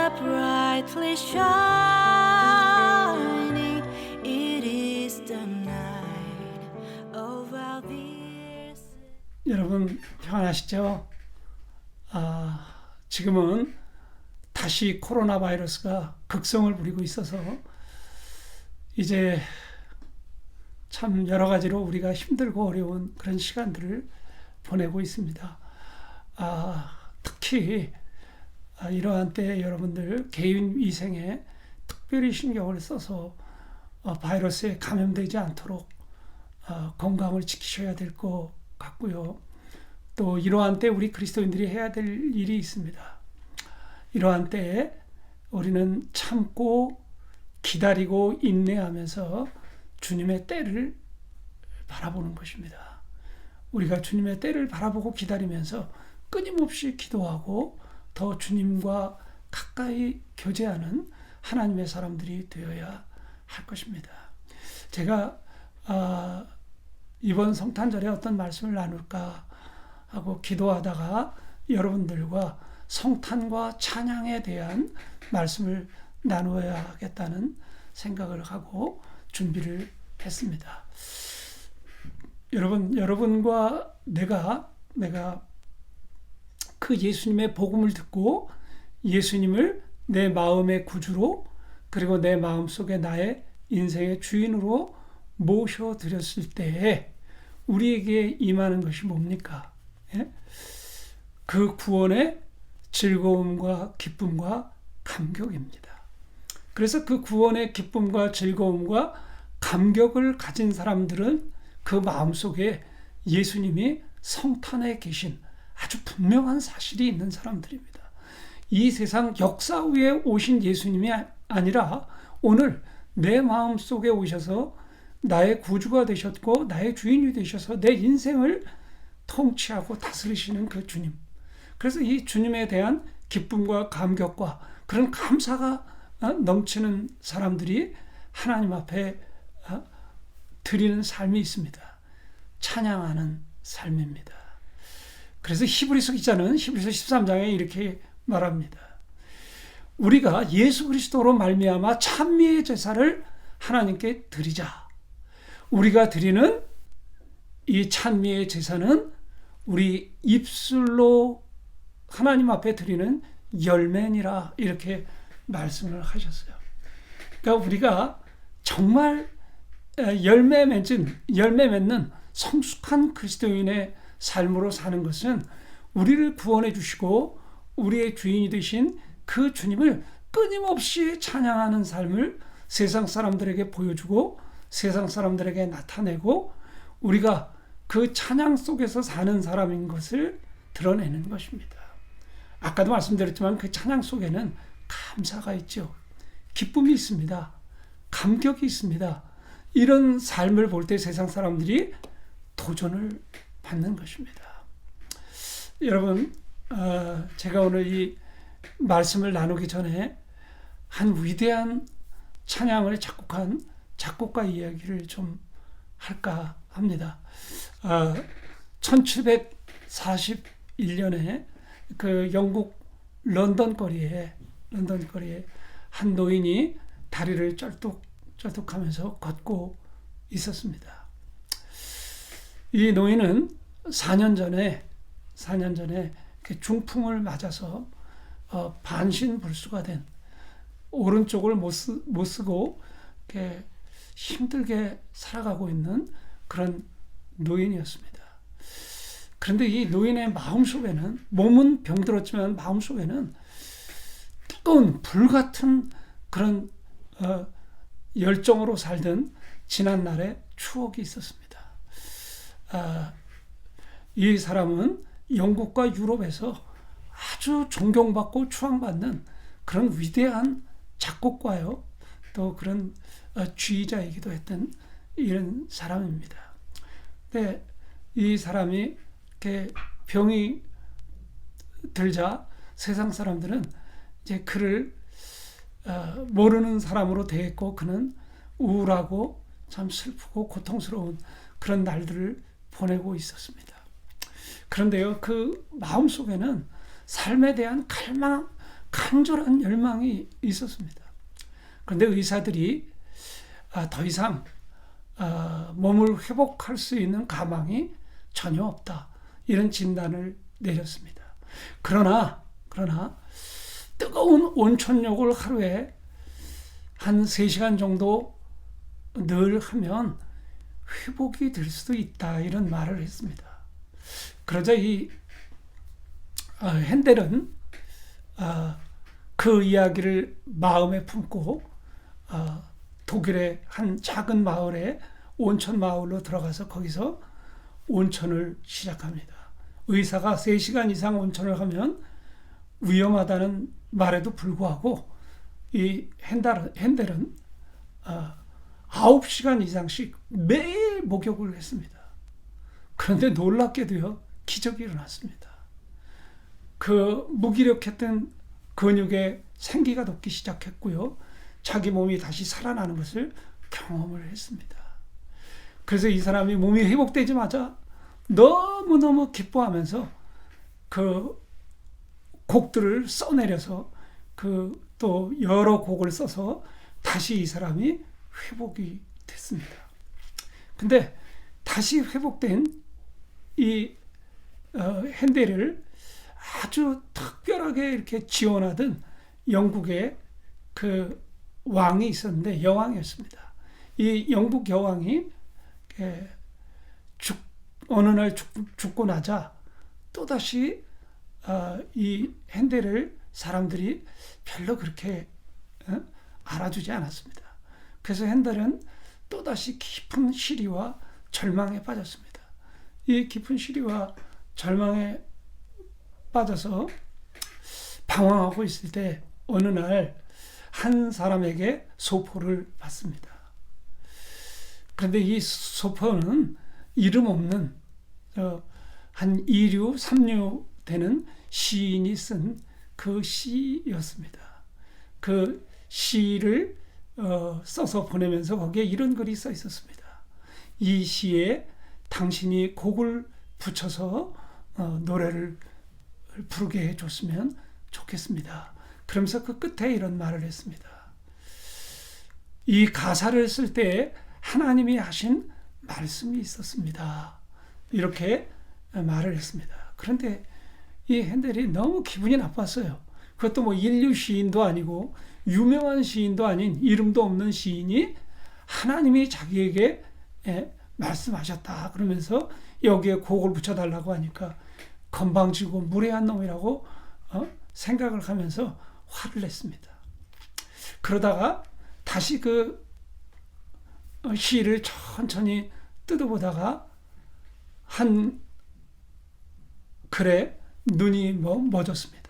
brightly shining. It is the night of our dear. 여러분 평안하시죠? 지금은 다시 코로나 바이러스가 극성을 부리고 있어서 이제 참 여러 가지로 우리가 힘들고 어려운 그런 시간들을 보내고 있습니다. 특히 이러한 때에 여러분들 개인 위생에 특별히 신경을 써서 바이러스에 감염되지 않도록 건강을 지키셔야 될 것 같고요. 또 이러한 때 우리 그리스도인들이 해야 될 일이 있습니다. 이러한 때에 우리는 참고 기다리고 인내하면서 주님의 때를 바라보는 것입니다. 우리가 주님의 때를 바라보고 기다리면서 끊임없이 기도하고 더 주님과 가까이 교제하는 하나님의 사람들이 되어야 할 것입니다. 제가 이번 성탄절에 어떤 말씀을 나눌까 하고 기도하다가 여러분들과 성탄과 찬양에 대한 말씀을 나누어야겠다는 생각을 하고 준비를 했습니다. 여러분과 내가 그 예수님의 복음을 듣고 예수님을 내 마음의 구주로 그리고 내 마음속에 나의 인생의 주인으로 모셔드렸을 때에 우리에게 임하는 것이 뭡니까? 예? 그 구원의 즐거움과 기쁨과 감격입니다. 그래서 그 구원의 기쁨과 즐거움과 감격을 가진 사람들은 그 마음속에 예수님이 성탄에 계신 아주 분명한 사실이 있는 사람들입니다. 이 세상 역사 위에 오신 예수님이 아니라 오늘 내 마음속에 오셔서 나의 구주가 되셨고 나의 주인이 되셔서 내 인생을 통치하고 다스리시는 그 주님. 그래서 이 주님에 대한 기쁨과 감격과 그런 감사가 넘치는 사람들이 하나님 앞에 드리는 삶이 있습니다. 찬양하는 삶입니다. 그래서 히브리서 기자는 히브리서 13장에 이렇게 말합니다. 우리가 예수 그리스도로 말미암아 찬미의 제사를 하나님께 드리자. 우리가 드리는 이 찬미의 제사는 우리 입술로 하나님 앞에 드리는 열매니라 이렇게 말씀을 하셨어요. 그러니까 우리가 정말 열매 맺는 성숙한 그리스도인의 삶으로 사는 것은 우리를 구원해 주시고 우리의 주인이 되신 그 주님을 끊임없이 찬양하는 삶을 세상 사람들에게 보여주고 세상 사람들에게 나타내고 우리가 그 찬양 속에서 사는 사람인 것을 드러내는 것입니다. 아까도 말씀드렸지만 그 찬양 속에는 감사가 있죠. 기쁨이 있습니다. 감격이 있습니다. 이런 삶을 볼 때 세상 사람들이 도전을 받는 것입니다. 여러분, 제가 오늘 이 말씀을 나누기 전에 한 위대한 찬양을 작곡한 작곡가 이야기를 좀 할까 합니다. 1741년에 그 영국 런던 거리에 한 노인이 다리를 쩔뚝하면서 걷고 있었습니다. 이 노인은 4년 전에 중풍을 맞아서 반신불수가 된 오른쪽을 못 쓰고 이렇게 힘들게 살아가고 있는 그런 노인이었습니다. 그런데 이 노인의 마음속에는 몸은 병들었지만 마음속에는 뜨거운 불같은 그런 열정으로 살던 지난날의 추억이 있었습니다. 이 사람은 영국과 유럽에서 아주 존경받고 추앙받는 그런 위대한 작곡가요. 또 그런 지휘자이기도 했던 이런 사람입니다. 근데 이 사람이 이렇게 병이 들자 세상 사람들은 이제 그를 모르는 사람으로 대했고 그는 우울하고 참 슬프고 고통스러운 그런 날들을 보내고 있었습니다. 그런데요, 그 마음속에는 삶에 대한 간절한 열망이 있었습니다. 그런데 의사들이 더 이상 몸을 회복할 수 있는 가망이 전혀 없다, 이런 진단을 내렸습니다. 그러나 뜨거운 온천욕을 하루에 한 3시간 정도 늘 하면 회복이 될 수도 있다, 이런 말을 했습니다. 그러자 이 핸델은 그 이야기를 마음에 품고 독일의 한 작은 마을에 온천 마을로 들어가서 거기서 온천을 시작합니다. 의사가 3시간 이상 온천을 하면 위험하다는 말에도 불구하고 이 핸델은 9시간 이상씩 매일 목욕을 했습니다. 그런데 놀랍게도요, 기적이 일어났습니다. 그 무기력했던 근육에 생기가 돋기 시작했고요, 자기 몸이 다시 살아나는 것을 경험을 했습니다. 그래서 이 사람이 몸이 회복되자마자 너무너무 기뻐하면서 그 곡들을 써내려서 또 여러 곡을 써서 다시 이 사람이 회복이 됐습니다. 근데 다시 회복된 이 핸델을 아주 특별하게 이렇게 지원하던 영국의 그 왕이 있었는데, 여왕이었습니다. 이 영국 여왕이 어느 날 죽고 나자 또다시 이 핸델을 사람들이 별로 그렇게 알아주지 않았습니다. 그래서 핸델은 또다시 깊은 시리와 절망에 빠졌습니다. 이 깊은 시리와 절망에 빠져서 방황하고 있을 때 어느 날 한 사람에게 소포를 받습니다. 그런데 이 소포는 이름 없는 한 2류, 3류 되는 시인이 쓴 그 시였습니다. 그 시를 써서 보내면서 거기에 이런 글이 써 있었습니다. 이 시에 당신이 곡을 붙여서 노래를 부르게 해줬으면 좋겠습니다. 그러면서 그 끝에 이런 말을 했습니다. 이 가사를 쓸 때 하나님이 하신 말씀이 있었습니다. 이렇게 말을 했습니다. 그런데 이 핸델이 너무 기분이 나빴어요. 그것도 뭐 인류 시인도 아니고 유명한 시인도 아닌 이름도 없는 시인이 하나님이 자기에게 말씀하셨다 그러면서 여기에 곡을 붙여달라고 하니까 건방지고 무례한 놈이라고 생각을 하면서 화를 냈습니다. 그러다가 다시 그 시를 천천히 뜯어보다가 한 글에 눈이 멎었습니다.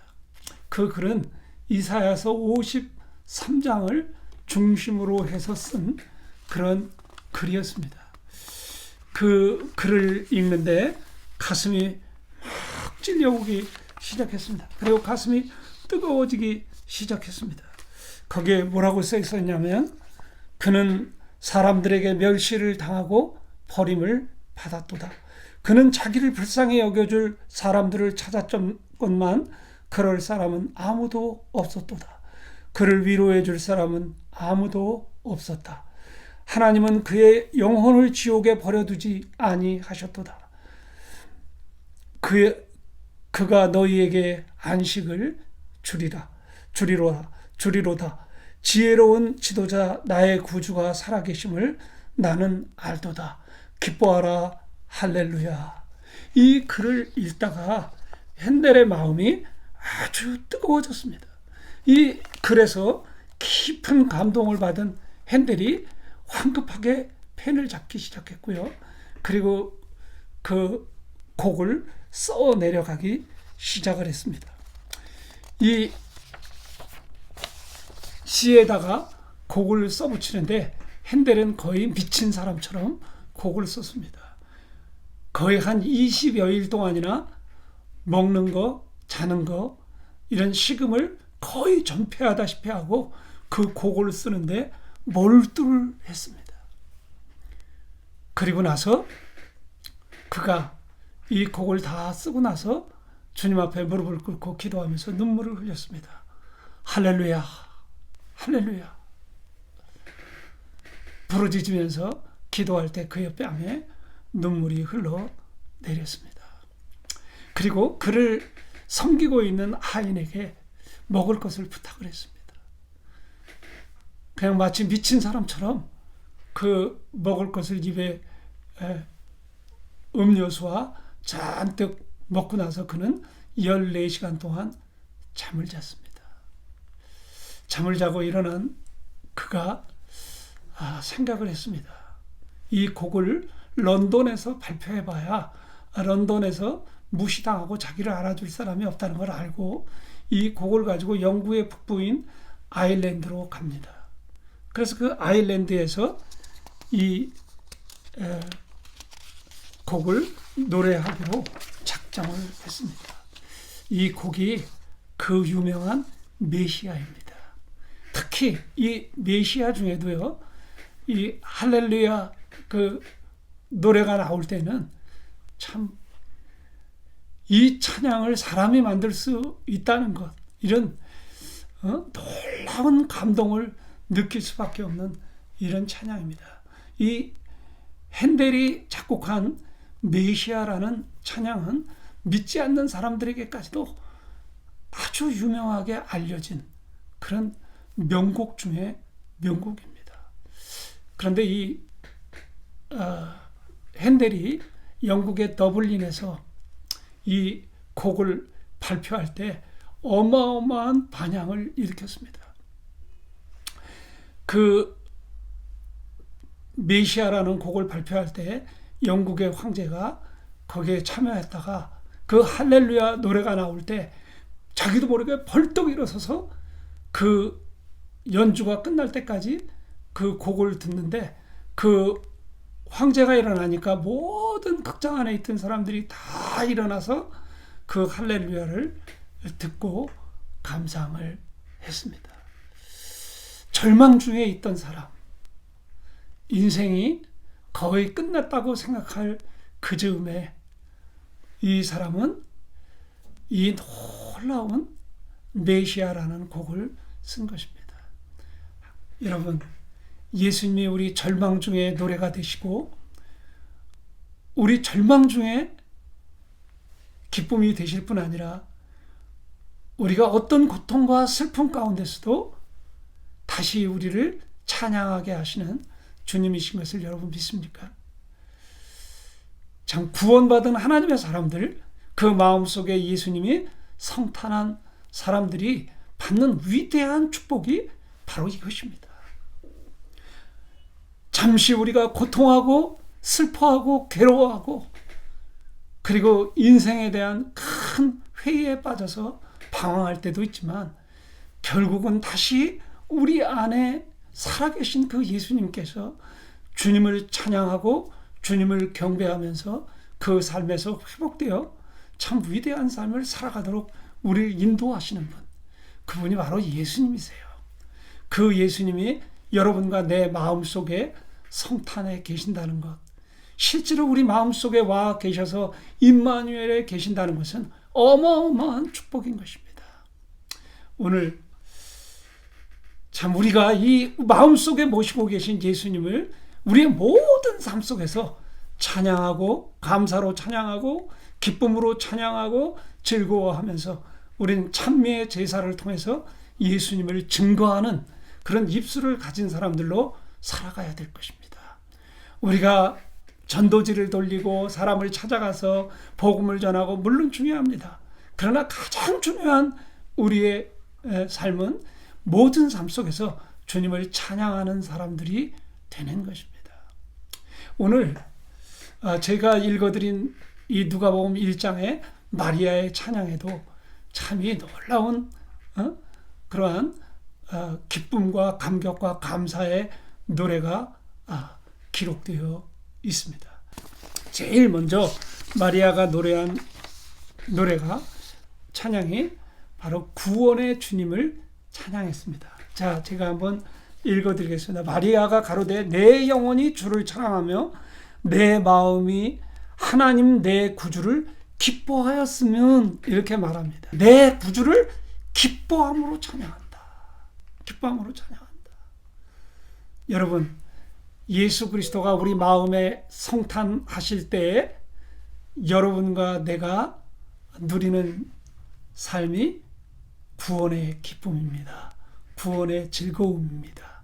그 글은 이사야서 53장을 중심으로 해서 쓴 그런 글이었습니다. 그 글을 읽는데 가슴이 막 찔려오기 시작했습니다. 그리고 가슴이 뜨거워지기 시작했습니다. 거기에 뭐라고 써 있었냐면, 그는 사람들에게 멸시를 당하고 버림을 받았도다. 그는 자기를 불쌍히 여겨줄 사람들을 찾았건만 그럴 사람은 아무도 없었도다. 그를 위로해 줄 사람은 아무도 없었다. 하나님은 그의 영혼을 지옥에 버려두지 아니하셨도다. 그가 너희에게 안식을 주리로다. 지혜로운 지도자 나의 구주가 살아계심을 나는 알도다. 기뻐하라. 할렐루야. 이 글을 읽다가 핸델의 마음이 아주 뜨거워졌습니다. 이 글에서 깊은 감동을 받은 핸델이 황급하게 펜을 잡기 시작했고요. 그리고 그 곡을 써 내려가기 시작을 했습니다. 이 시에다가 곡을 써붙이는데 핸델은 거의 미친 사람처럼 곡을 썼습니다. 거의 한 20여일 동안이나 먹는 거, 자는 거, 이런 식음을 거의 전폐하다시피 하고 그 곡을 쓰는데 몰두를 했습니다. 그리고 나서 그가 이 곡을 다 쓰고 나서 주님 앞에 무릎을 꿇고 기도하면서 눈물을 흘렸습니다. 할렐루야, 할렐루야 부르짖으면서 기도할 때 그의 뺨에 눈물이 흘러내렸습니다. 그리고 그를 섬기고 있는 하인에게 먹을 것을 부탁을 했습니다. 그냥 마치 미친 사람처럼 그 먹을 것을 입에 음료수와 잔뜩 먹고 나서 그는 14시간 동안 잠을 잤습니다. 잠을 자고 일어난 그가 생각을 했습니다. 이 곡을 런던에서 발표해봐야 런던에서 무시당하고 자기를 알아줄 사람이 없다는 걸 알고 이 곡을 가지고 영국의 북부인 아일랜드로 갑니다. 그래서 그 아일랜드에서 이 곡을 노래하기로 작정을 했습니다. 이 곡이 그 유명한 메시아입니다. 특히 이 메시아 중에도요, 이 할렐루야 그 노래가 나올 때는 참 이 찬양을 사람이 만들 수 있다는 것, 이런 놀라운 감동을 느낄 수밖에 없는 이런 찬양입니다. 이 핸델이 작곡한 메시아라는 찬양은 믿지 않는 사람들에게까지도 아주 유명하게 알려진 그런 명곡 중에 명곡입니다. 그런데 이 핸델이 영국의 더블린에서 이 곡을 발표할 때 어마어마한 반향을 일으켰습니다. 그 메시아라는 곡을 발표할 때 영국의 황제가 거기에 참여했다가 그 할렐루야 노래가 나올 때 자기도 모르게 벌떡 일어서서 그 연주가 끝날 때까지 그 곡을 듣는데, 그 황제가 일어나니까 모든 극장 안에 있던 사람들이 다 일어나서 그 할렐루야를 듣고 감상을 했습니다. 절망 중에 있던 사람, 인생이 거의 끝났다고 생각할 그 즈음에 이 사람은 이 놀라운 메시아라는 곡을 쓴 것입니다. 여러분, 예수님이 우리 절망 중에 노래가 되시고 우리 절망 중에 기쁨이 되실 뿐 아니라 우리가 어떤 고통과 슬픔 가운데서도 다시 우리를 찬양하게 하시는 주님이신 것을 여러분 믿습니까? 참 구원받은 하나님의 사람들, 그 마음속에 예수님이 성탄한 사람들이 받는 위대한 축복이 바로 이것입니다. 잠시 우리가 고통하고 슬퍼하고 괴로워하고 그리고 인생에 대한 큰 회의에 빠져서 방황할 때도 있지만 결국은 다시 우리 안에 살아계신 그 예수님께서 주님을 찬양하고 주님을 경배하면서 그 삶에서 회복되어 참 위대한 삶을 살아가도록 우리를 인도하시는 분, 그분이 바로 예수님이세요. 그 예수님이 여러분과 내 마음속에 성탄에 계신다는 것, 실제로 우리 마음속에 와 계셔서 임마누엘에 계신다는 것은 어마어마한 축복인 것입니다. 오늘 참 우리가 이 마음속에 모시고 계신 예수님을 우리의 모든 삶 속에서 찬양하고 감사로 찬양하고 기쁨으로 찬양하고 즐거워하면서 우리는 찬미의 제사를 통해서 예수님을 증거하는 그런 입술을 가진 사람들로 살아가야 될 것입니다. 우리가 전도지를 돌리고 사람을 찾아가서 복음을 전하고 물론 중요합니다. 그러나 가장 중요한 우리의 삶은 모든 삶 속에서 주님을 찬양하는 사람들이 되는 것입니다. 오늘 제가 읽어드린 이 누가복음 1장의 마리아의 찬양에도 참이 놀라운 그러한 기쁨과 감격과 감사의 노래가 기록되어 있습니다. 제일 먼저 마리아가 노래한 노래가 찬양이 바로 구원의 주님을 찬양했습니다. 자, 제가 한번 읽어드리겠습니다. 마리아가 가로되 내 영혼이 주를 찬양하며 내 마음이 하나님 내 구주를 기뻐하였으면, 이렇게 말합니다. 내 구주를 기뻐함으로 찬양한다. 기쁨으로 찬양한다. 여러분, 예수 그리스도가 우리 마음에 성탄하실 때에 여러분과 내가 누리는 삶이 구원의 기쁨입니다. 구원의 즐거움입니다.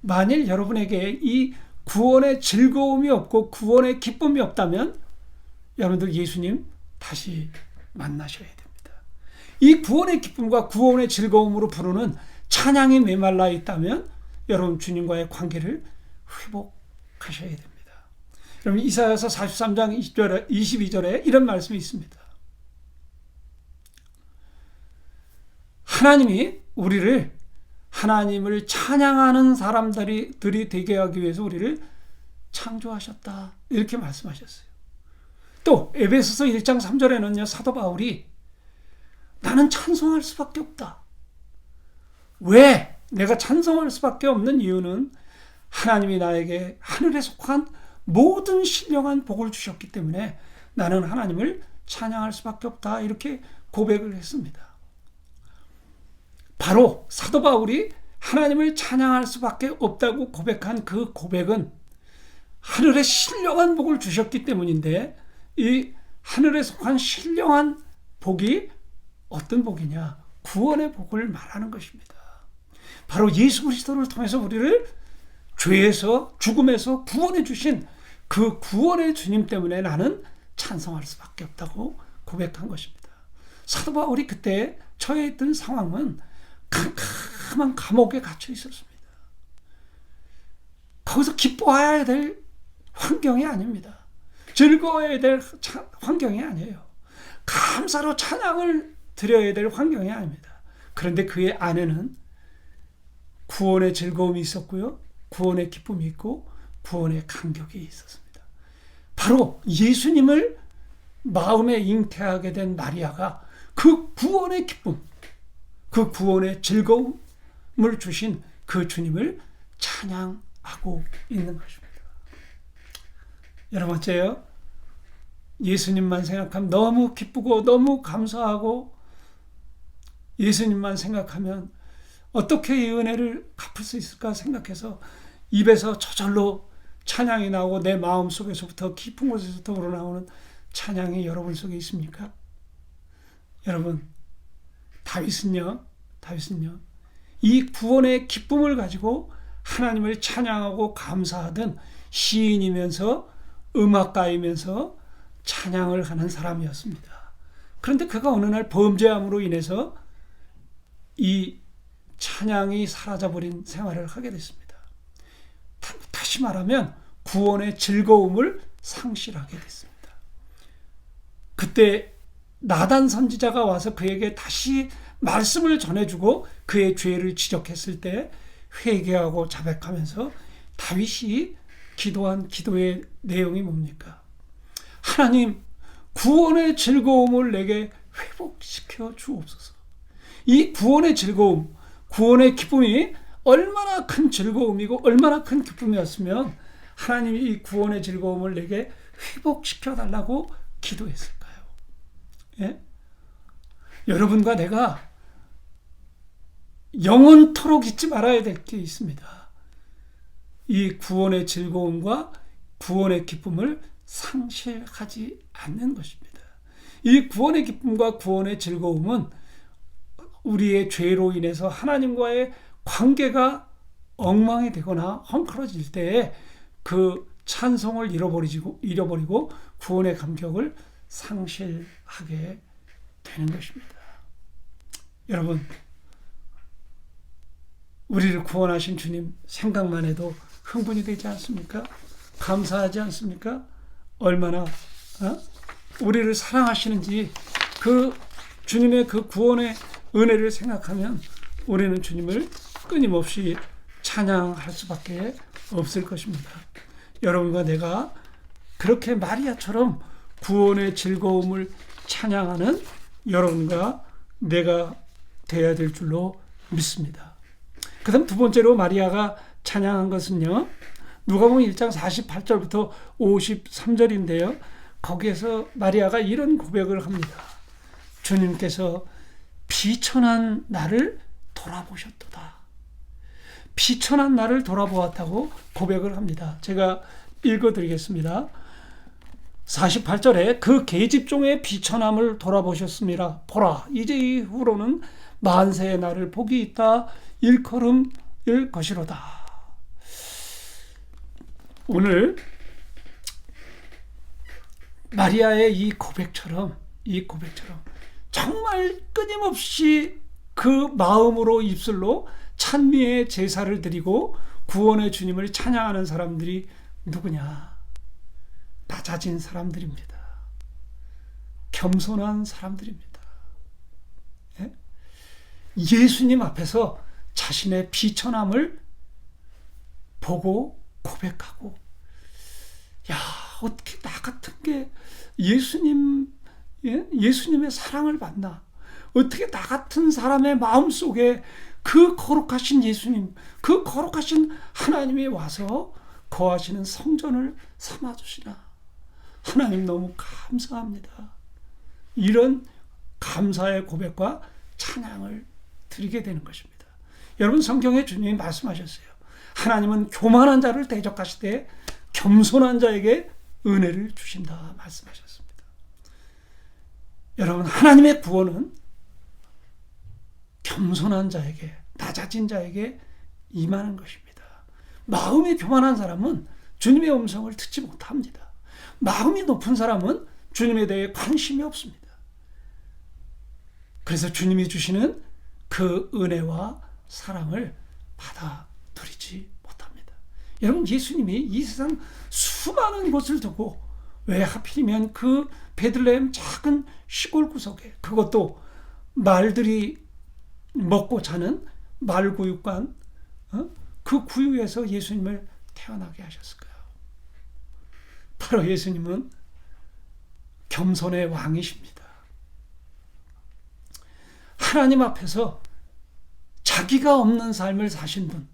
만일 여러분에게 이 구원의 즐거움이 없고 구원의 기쁨이 없다면 여러분들 예수님 다시 만나셔야 됩니다. 이 구원의 기쁨과 구원의 즐거움으로 부르는 찬양이 메말라 있다면 여러분 주님과의 관계를 회복하셔야 됩니다. 여러분 이사야서 43장 22절에 이런 말씀이 있습니다. 하나님이 우리를 하나님을 찬양하는 사람들이 되게 하기 위해서 우리를 창조하셨다. 이렇게 말씀하셨어요. 또 에베소서 1장 3절에는요. 사도 바울이 나는 찬송할 수밖에 없다. 왜? 내가 찬송할 수밖에 없는 이유는 하나님이 나에게 하늘에 속한 모든 신령한 복을 주셨기 때문에 나는 하나님을 찬양할 수밖에 없다. 이렇게 고백을 했습니다. 바로 사도 바울이 하나님을 찬양할 수밖에 없다고 고백한 그 고백은 하늘에 신령한 복을 주셨기 때문인데 이 하늘에 속한 신령한 복이 어떤 복이냐? 구원의 복을 말하는 것입니다. 바로 예수 그리스도를 통해서 우리를 죄에서 죽음에서 구원해 주신 그 구원의 주님 때문에 나는 찬송할 수밖에 없다고 고백한 것입니다. 사도 바울이 그때 처해 있던 상황은 캄캄한 감옥에 갇혀 있었습니다. 거기서 기뻐해야 될 환경이 아닙니다. 즐거워해야 될 환경이 아니에요. 감사로 찬양을 드려야 될 환경이 아닙니다. 그런데 그의 안에는 구원의 즐거움이 있었고요. 구원의 기쁨이 있고 구원의 감격이 있었습니다. 바로 예수님을 마음에 잉태하게 된 마리아가 그 구원의 기쁨, 그 구원의 즐거움을 주신 그 주님을 찬양하고 있는 것입니다. 여러분 어째요? 예수님만 생각하면 너무 기쁘고 너무 감사하고 예수님만 생각하면 어떻게 이 은혜를 갚을 수 있을까 생각해서 입에서 저절로 찬양이 나오고 내 마음 속에서부터 깊은 곳에서부터 우러나오는 찬양이 여러분 속에 있습니까? 여러분 다윗은요 이 구원의 기쁨을 가지고 하나님을 찬양하고 감사하던 시인이면서 음악가이면서 찬양을 하는 사람이었습니다. 그런데 그가 어느 날 범죄함으로 인해서 이 찬양이 사라져버린 생활을 하게 됐습니다. 다시 말하면 구원의 즐거움을 상실하게 됐습니다. 그때 나단 선지자가 와서 그에게 다시 말씀을 전해주고 그의 죄를 지적했을 때 회개하고 자백하면서 다윗이 기도한 기도의 내용이 뭡니까? 하나님, 구원의 즐거움을 내게 회복시켜 주옵소서. 이 구원의 즐거움, 구원의 기쁨이 얼마나 큰 즐거움이고 얼마나 큰 기쁨이었으면 하나님이 이 구원의 즐거움을 내게 회복시켜 달라고 기도했을까요? 예? 여러분과 내가 영원토록 잊지 말아야 될 게 있습니다. 이 구원의 즐거움과 구원의 기쁨을 상실하지 않는 것입니다. 이 구원의 기쁨과 구원의 즐거움은 우리의 죄로 인해서 하나님과의 관계가 엉망이 되거나 헝클어질 때에 그 찬송을 잃어버리고 구원의 감격을 상실하게 되는 것입니다. 여러분, 우리를 구원하신 주님 생각만 해도 흥분이 되지 않습니까? 감사하지 않습니까? 얼마나 우리를 사랑하시는지 그 주님의 그 구원의 은혜를 생각하면 우리는 주님을 끊임없이 찬양할 수밖에 없을 것입니다. 여러분과 내가 그렇게 마리아처럼 구원의 즐거움을 찬양하는 여러분과 내가 되어야 될 줄로 믿습니다. 그 다음 두 번째로 마리아가 찬양한 것은요, 누가복음 1장 48절부터 53절인데요. 거기에서 마리아가 이런 고백을 합니다. 주님께서 비천한 나를 돌아보셨도다. 비천한 나를 돌아보았다고 고백을 합니다. 제가 읽어드리겠습니다. 48절에 그 계집종의 비천함을 돌아보셨습니다. 보라, 이제 이후로는 만세의 날을 복이 있다 일컬음일 것이로다. 오늘 마리아의 이 고백처럼 정말 끊임없이 그 마음으로 입술로 찬미의 제사를 드리고 구원의 주님을 찬양하는 사람들이 누구냐? 낮아진 사람들입니다. 겸손한 사람들입니다. 예수님 앞에서 자신의 비천함을 보고 고백하고, 야, 어떻게 나 같은 게 예수님의 사랑을 받나? 어떻게 나 같은 사람의 마음속에 그 거룩하신 예수님, 그 거룩하신 하나님이 와서 거하시는 성전을 삼아주시나? 하나님 너무 감사합니다. 이런 감사의 고백과 찬양을 드리게 되는 것입니다. 여러분, 성경에 주님이 말씀하셨어요. 하나님은 교만한 자를 대적하시되 겸손한 자에게 은혜를 주신다 말씀하셨습니다. 여러분, 하나님의 구원은 겸손한 자에게, 낮아진 자에게 임하는 것입니다. 마음이 교만한 사람은 주님의 음성을 듣지 못합니다. 마음이 높은 사람은 주님에 대해 관심이 없습니다. 그래서 주님이 주시는 그 은혜와 사랑을 받아들이지 못합니다. 여러분, 예수님이 이 세상 수많은 곳을 두고 왜 하필이면 그 베들레헴 작은 시골 구석에, 그것도 말들이 먹고 자는 말구육관, 그 구유에서 예수님을 태어나게 하셨을까요? 바로 예수님은 겸손의 왕이십니다. 하나님 앞에서 자기가 없는 삶을 사신 분,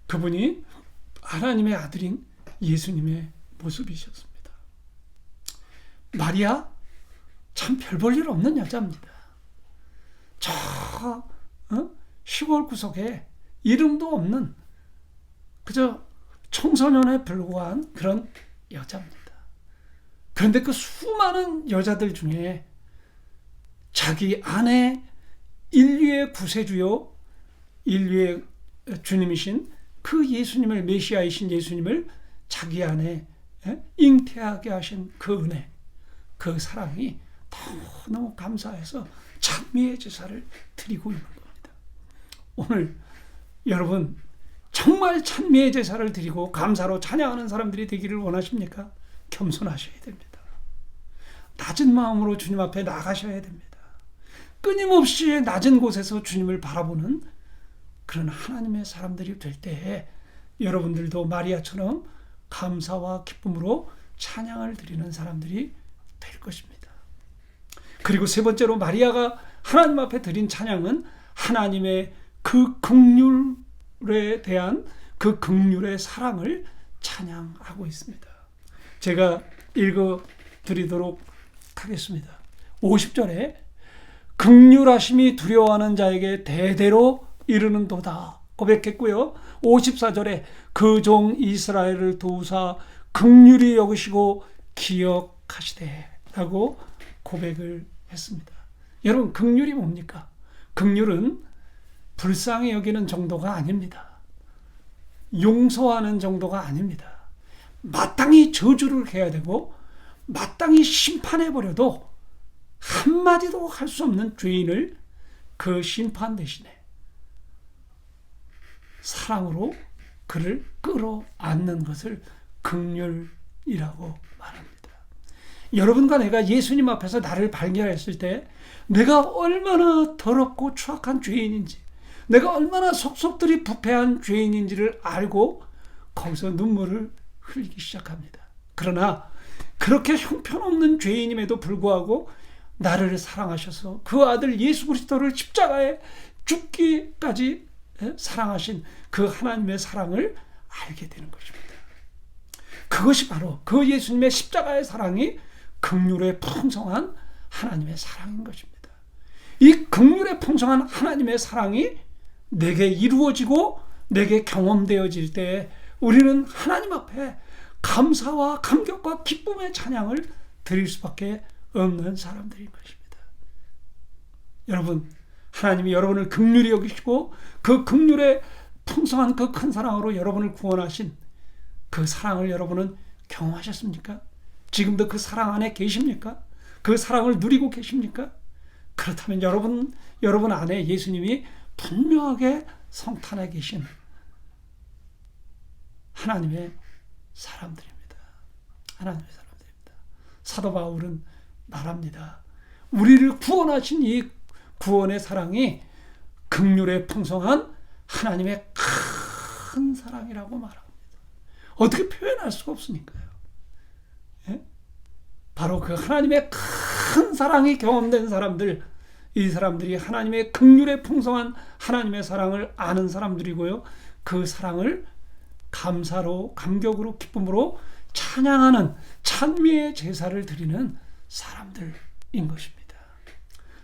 그분이 하나님의 아들인 예수님의 모습이셨습니다. 마리아, 참 별 볼 일 없는 여자입니다. 저 시골 구석에 이름도 없는 그저 청소년에 불과한 그런 여자입니다. 그런데 그 수많은 여자들 중에 자기 아내, 인류의 구세주요, 인류의 주님이신 그 예수님을, 메시아이신 예수님을 자기 안에 잉태하게 하신 그 은혜, 그 사랑이 너무 감사해서 찬미의 제사를 드리고 있는 겁니다. 오늘 여러분, 정말 찬미의 제사를 드리고 감사로 찬양하는 사람들이 되기를 원하십니까? 겸손하셔야 됩니다. 낮은 마음으로 주님 앞에 나가셔야 됩니다. 끊임없이 낮은 곳에서 주님을 바라보는 그런 하나님의 사람들이 될 때에 여러분들도 마리아처럼 감사와 기쁨으로 찬양을 드리는 사람들이 될 것입니다. 그리고 세 번째로 마리아가 하나님 앞에 드린 찬양은 하나님의 그 긍휼에 대한 그 긍휼의 사랑을 찬양하고 있습니다. 제가 읽어드리도록 하겠습니다. 50절에 긍휼하심이 두려워하는 자에게 대대로 이르는도다 고백했고요. 54절에 그 종 이스라엘을 도우사 긍휼히 여기시고 기억하시되 라고 고백을 했습니다. 여러분, 긍휼이 뭡니까? 긍휼은 불쌍히 여기는 정도가 아닙니다. 용서하는 정도가 아닙니다. 마땅히 저주를 해야 되고 마땅히 심판해버려도 한마디도 할 수 없는 죄인을 그 심판 대신에 사랑으로 그를 끌어안는 것을 긍휼이라고 말합니다. 여러분과 내가 예수님 앞에서 나를 발견했을 때 내가 얼마나 더럽고 추악한 죄인인지, 내가 얼마나 속속들이 부패한 죄인인지를 알고 거기서 눈물을 흘리기 시작합니다. 그러나 그렇게 형편없는 죄인임에도 불구하고 나를 사랑하셔서 그 아들 예수 그리스도를 십자가에 죽기까지 사랑하신 그 하나님의 사랑을 알게 되는 것입니다. 그것이 바로 그 예수님의 십자가의 사랑이 긍휼의 풍성한 하나님의 사랑인 것입니다. 이 긍휼의 풍성한 하나님의 사랑이 내게 이루어지고 내게 경험되어질 때 우리는 하나님 앞에 감사와 감격과 기쁨의 찬양을 드릴 수밖에 없는 사람들인 것입니다. 여러분, 하나님이 여러분을 긍휼히 여기시고 그 긍휼의 풍성한 그 큰 사랑으로 여러분을 구원하신 그 사랑을 여러분은 경험하셨습니까? 지금도 그 사랑 안에 계십니까? 그 사랑을 누리고 계십니까? 그렇다면 여러분 안에 예수님이 분명하게 성탄에 계신 하나님의 사람들입니다. 하나님의 사람들입니다. 사도 바울은 말합니다. 우리를 구원하신 이 구원의 사랑이 긍휼의 풍성한 하나님의 큰 사랑이라고 말합니다. 어떻게 표현할 수가 없으니까요. 예? 바로 그 하나님의 큰 사랑이 경험된 사람들, 이 사람들이 하나님의 긍휼의 풍성한 하나님의 사랑을 아는 사람들이고요. 그 사랑을 감사로, 감격으로, 기쁨으로 찬양하는 찬미의 제사를 드리는 사람들인 것입니다.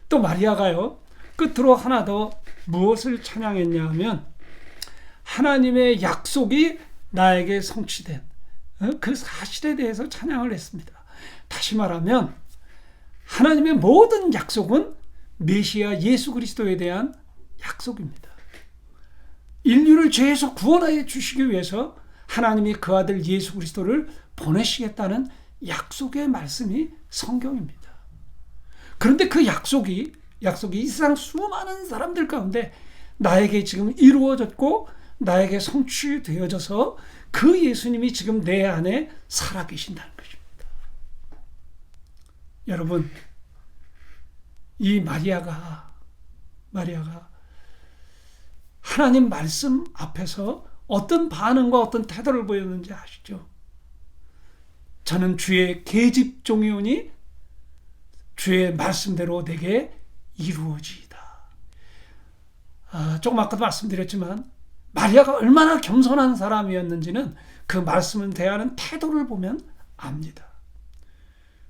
또 마리아가요, 끝으로 하나 더 무엇을 찬양했냐 하면 하나님의 약속이 나에게 성취된 그 사실에 대해서 찬양을 했습니다. 다시 말하면 하나님의 모든 약속은 메시아 예수 그리스도에 대한 약속입니다. 인류를 죄에서 구원하여 주시기 위해서 하나님이 그 아들 예수 그리스도를 보내시겠다는 약속의 말씀이 성경입니다. 그런데 그 약속이 이 세상 수많은 사람들 가운데 나에게 지금 이루어졌고 나에게 성취되어져서 그 예수님이 지금 내 안에 살아계신다는 것입니다. 여러분, 이 마리아가 하나님 말씀 앞에서 어떤 반응과 어떤 태도를 보였는지 아시죠? 저는 주의 계집종이오니 주의 말씀대로 내게 이루어지이다. 조금 아까도 말씀드렸지만 마리아가 얼마나 겸손한 사람이었는지는 그 말씀을 대하는 태도를 보면 압니다.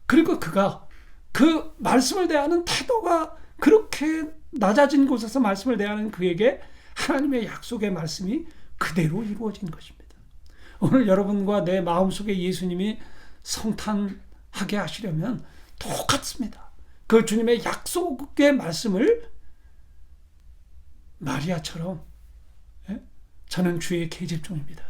그리고 그가 그 말씀을 대하는 태도가 그렇게 낮아진 곳에서 말씀을 대하는 그에게 하나님의 약속의 말씀이 그대로 이루어진 것입니다. 오늘 여러분과 내 마음속에 예수님이 성탄하게 하시려면 똑같습니다. 그 주님의 약속의 말씀을 마리아처럼 저는 주의 계집종입니다.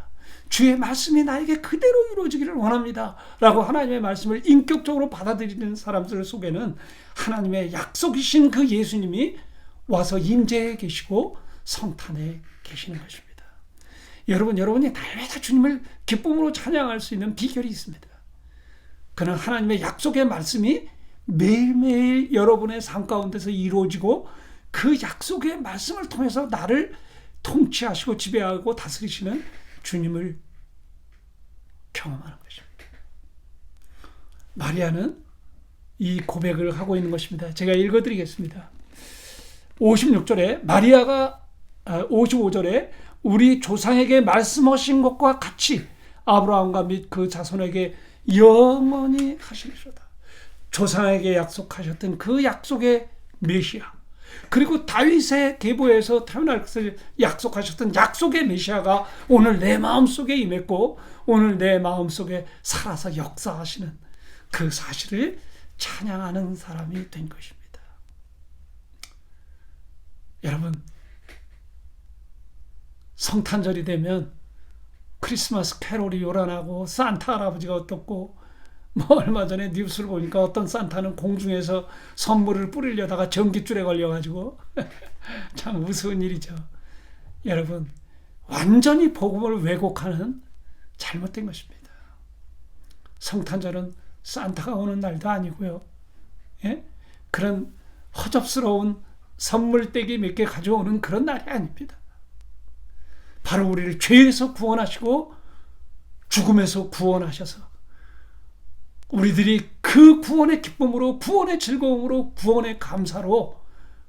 주의 말씀이 나에게 그대로 이루어지기를 원합니다. 라고 하나님의 말씀을 인격적으로 받아들이는 사람들 속에는 하나님의 약속이신 그 예수님이 와서 임재해 계시고 성탄에 계시는 것입니다. 여러분이 날마다 주님을 기쁨으로 찬양할 수 있는 비결이 있습니다. 그는 하나님의 약속의 말씀이 매일매일 여러분의 삶 가운데서 이루어지고 그 약속의 말씀을 통해서 나를 통치하시고 지배하고 다스리시는 주님을 경험하는 것입니다. 마리아는 이 고백을 하고 있는 것입니다. 제가 읽어드리겠습니다. 56절에 마리아가 55절에 우리 조상에게 말씀하신 것과 같이 아브라함과 및 그 자손에게 영원히 하시리로다. 조상에게 약속하셨던 그 약속의 메시아, 그리고 다윗의 계보에서 태어날 것을 약속하셨던 약속의 메시아가 오늘 내 마음속에 임했고 오늘 내 마음속에 살아서 역사하시는 그 사실을 찬양하는 사람이 된 것입니다. 여러분, 성탄절이 되면 크리스마스 캐롤이 요란하고 산타 할아버지가 어떻고 얼마 전에 뉴스를 보니까 어떤 산타는 공중에서 선물을 뿌리려다가 전깃줄에 걸려가지고 참 무서운 일이죠. 여러분, 완전히 복음을 왜곡하는 잘못된 것입니다. 성탄절은 산타가 오는 날도 아니고요. 예? 그런 허접스러운 선물떼기 몇 개 가져오는 그런 날이 아닙니다. 바로 우리를 죄에서 구원하시고 죽음에서 구원하셔서 우리들이 그 구원의 기쁨으로, 구원의 즐거움으로, 구원의 감사로,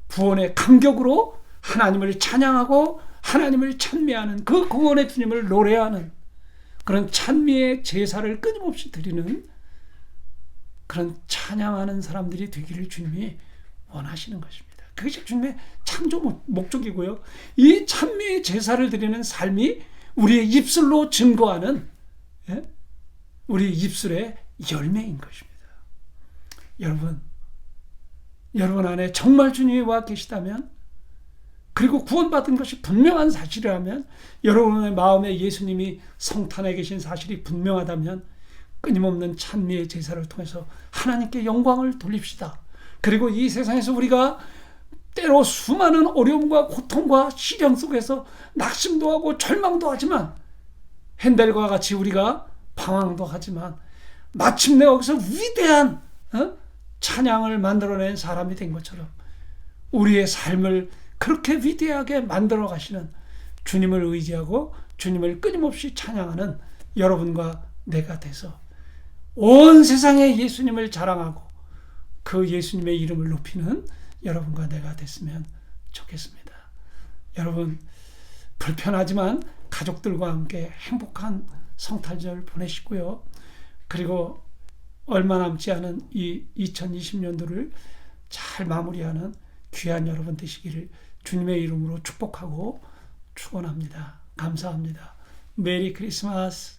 구원의 감격으로 하나님을 찬양하고 하나님을 찬미하는 그 구원의 주님을 노래하는 그런 찬미의 제사를 끊임없이 드리는 그런 찬양하는 사람들이 되기를 주님이 원하시는 것입니다. 그것이 주님의 창조 목적이고요. 이 찬미의 제사를 드리는 삶이 우리의 입술로 증거하는 우리 입술의 열매인 것입니다. 여러분 안에 정말 주님이 와 계시다면, 그리고 구원받은 것이 분명한 사실이라면, 여러분의 마음에 예수님이 성탄에 계신 사실이 분명하다면 끊임없는 찬미의 제사를 통해서 하나님께 영광을 돌립시다. 그리고 이 세상에서 우리가 때로 수많은 어려움과 고통과 시련 속에서 낙심도 하고 절망도 하지만, 핸델과 같이 우리가 방황도 하지만 마침내 거기서 위대한 찬양을 만들어낸 사람이 된 것처럼 우리의 삶을 그렇게 위대하게 만들어 가시는 주님을 의지하고 주님을 끊임없이 찬양하는 여러분과 내가 돼서 온 세상에 예수님을 자랑하고 그 예수님의 이름을 높이는 여러분과 내가 됐으면 좋겠습니다. 여러분, 불편하지만 가족들과 함께 행복한 성탄절 보내시고요. 그리고 얼마 남지 않은 이 2020년도를 잘 마무리하는 귀한 여러분 되시기를 주님의 이름으로 축복하고 축원합니다. 감사합니다. 메리 크리스마스.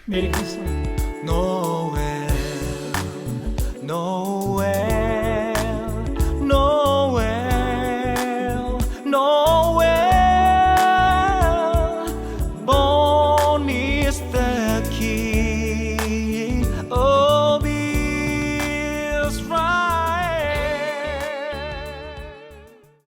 메리 크리스마스. 노엘